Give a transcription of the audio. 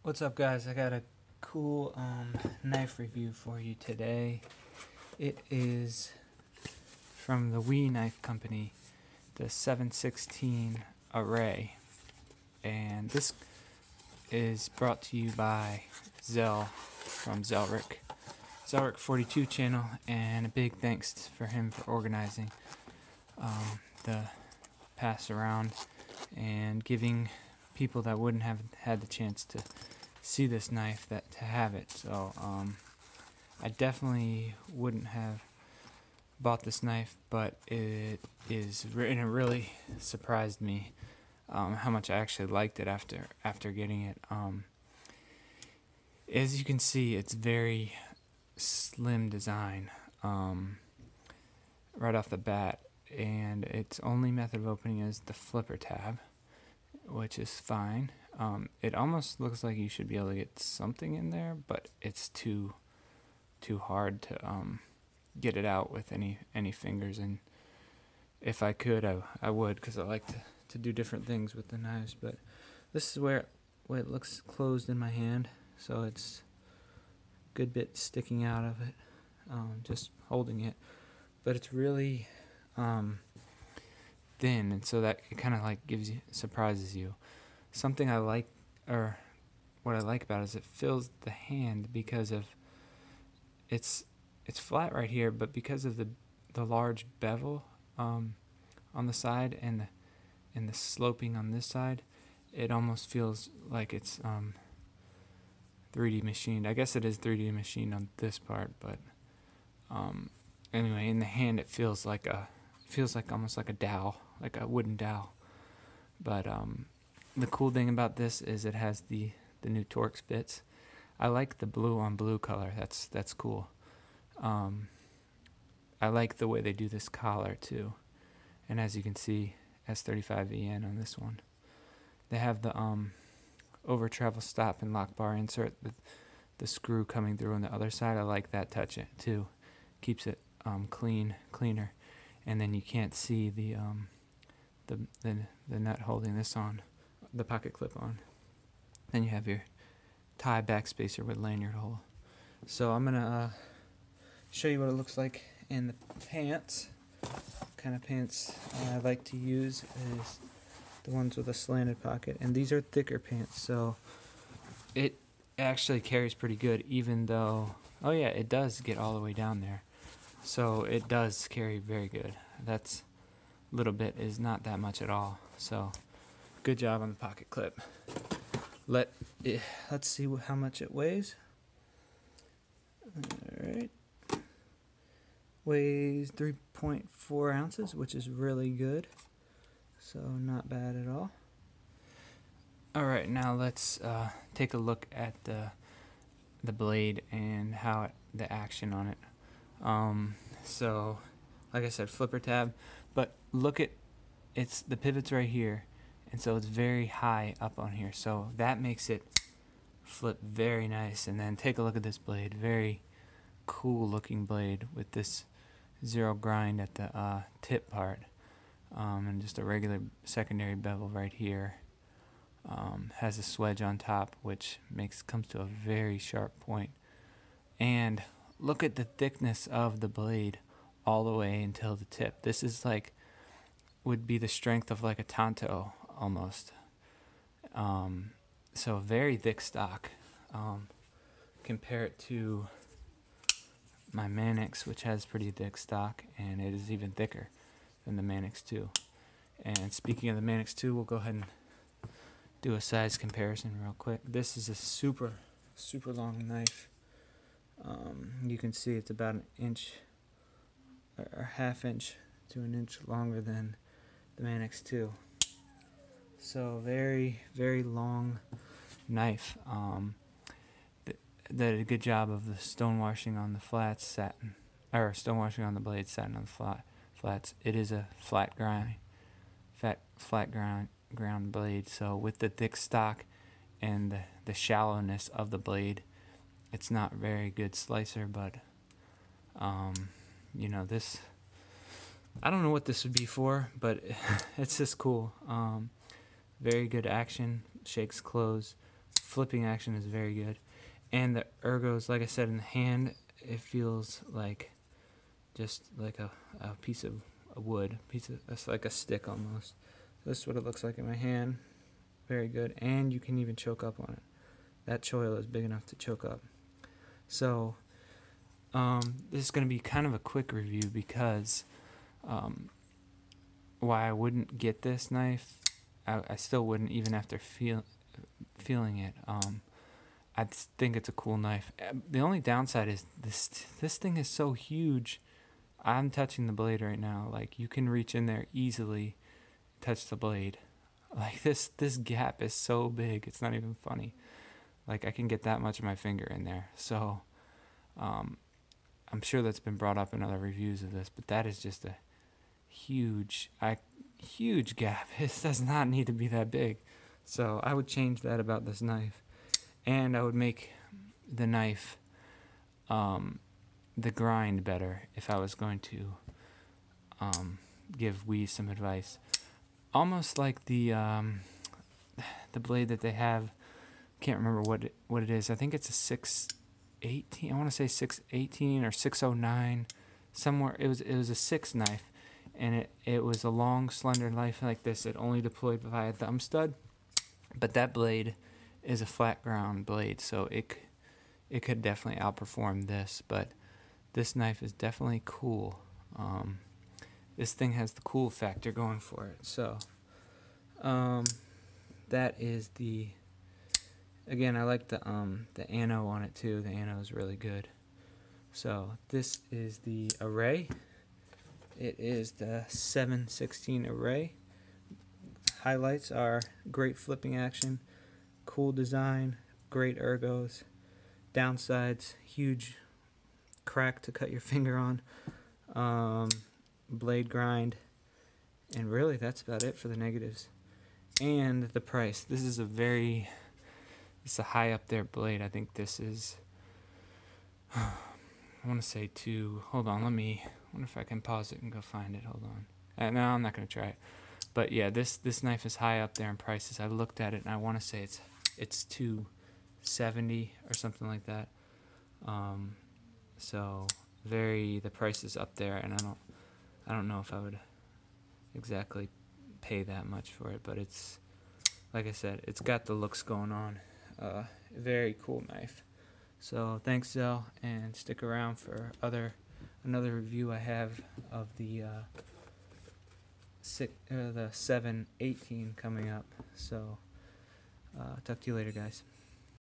What's up, guys? I got a cool knife review for you today. It is from the WE Knife Company, the 716 Array, and this is brought to you by Zell from Zelric 42 channel, and a big thanks for him for organizing the pass around and giving people that wouldn't have had the chance to see this knife to have it. So I definitely wouldn't have bought this knife, but it really surprised me how much I actually liked it after getting it. As you can see, it's very slim design right off the bat, and its only method of opening is the flipper tab, which is fine. It almost looks like you should be able to get something in there, but it's too hard to get it out with any fingers. And if I could, I would, because I like to do different things with the knives. But this is where it looks closed in my hand, so it's a good bit sticking out of it, just holding it. But it's really thin, and so that it kind of like surprises you. Something I like, or what I like about it, is it fills the hand because of it's flat right here, but because of the large bevel on the side and the sloping on this side, it almost feels like it's 3D machined. I guess it is 3D machined on this part, but anyway, in the hand it feels like almost like a dowel, like a wooden dowel. But the cool thing about this is it has the new Torx bits. I like the blue on blue color. That's cool. I like the way they do this collar too. And as you can see, S35VN on this one. They have the over travel stop and lock bar insert with the screw coming through on the other side. I like that touch too. Keeps it cleaner. And then you can't see the nut holding this on, the pocket clip on. Then you have your tie back spacer with lanyard hole. So I'm gonna show you what it looks like in the pants. What kind of pants I like to use is the ones with a slanted pocket, and these are thicker pants, so it actually carries pretty good, even though, oh yeah, it does get all the way down there. So it does carry very good. That's little bit is not that much at all. So good job on the pocket clip. Let's see how much it weighs. Alright. Weighs 3.4 ounces, which is really good. So not bad at all. Alright, now let's take a look at the blade and how the action on it. So like I said, flipper tab, but look at the pivot's right here, and so it's very high up on here, so that makes it flip very nice. And then take a look at this blade, very cool looking blade with this zero grind at the tip part, and just a regular secondary bevel right here. Has a swedge on top, which comes to a very sharp point. And look at the thickness of the blade all the way until the tip. This is would be the strength of like a Tonto almost. So very thick stock. Compare it to my Manix, which has pretty thick stock, and it is even thicker than the Manix 2. And speaking of the Manix 2, we'll go ahead and do a size comparison real quick. This is a super long knife. You can see it's about an inch or half inch to an inch longer than the Manix 2. So very long knife. Did a good job of the stone washing on the flats, stone washing on the blade, satin on the flats. It is a flat ground blade. So with the thick stock and the shallowness of the blade, it's not very good slicer, but you know, this, I don't know what this would be for, but it's just cool. Very good action, shakes close, flipping action is very good, and the ergos, like I said, in the hand, it feels like just like a piece of wood, it's like a stick almost. This is what it looks like in my hand. Very good, and you can even choke up on it. That choil is big enough to choke up. So this is going to be kind of a quick review because why I wouldn't get this knife, I still wouldn't even after feeling it. I think it's a cool knife. The only downside is this thing is so huge. I'm touching the blade right now. Like, you can reach in there easily, touch the blade. Like, this gap is so big, it's not even funny. Like, I can get that much of my finger in there. So I'm sure that's been brought up in other reviews of this, but that is just a huge gap. It does not need to be that big. So I would change that about this knife, and I would make the knife the grind better if I was going to give Wii some advice. Almost like the blade that they have, can't remember what it is. I think it's a 618. I want to say 618 or 609, somewhere. It was a 6 knife, and it was a long, slender knife like this. It only deployed via thumb stud, but that blade is a flat ground blade, so it could definitely outperform this. But this knife is definitely cool. This thing has the cool factor going for it. So that is the, again, I like the ano on it too. The ano is really good. So this is the Array. It is the 7/16 Array. Highlights are great flipping action, cool design, great ergos. Downsides, huge crack to cut your finger on, blade grind, and really that's about it for the negatives. And the price. This is it's a high up there blade. I think this is, I want to say hold on, wonder if I can pause it and go find it. Hold on. No, I'm not going to try it. But yeah, this knife is high up there in prices. I looked at it and I want to say it's $270 or something like that. So the price is up there, and I don't know if I would exactly pay that much for it, but it's, like I said, it's got the looks going on. Very cool knife. So thanks, Zell, and stick around for another review I have of the 7/18 coming up. So talk to you later, guys.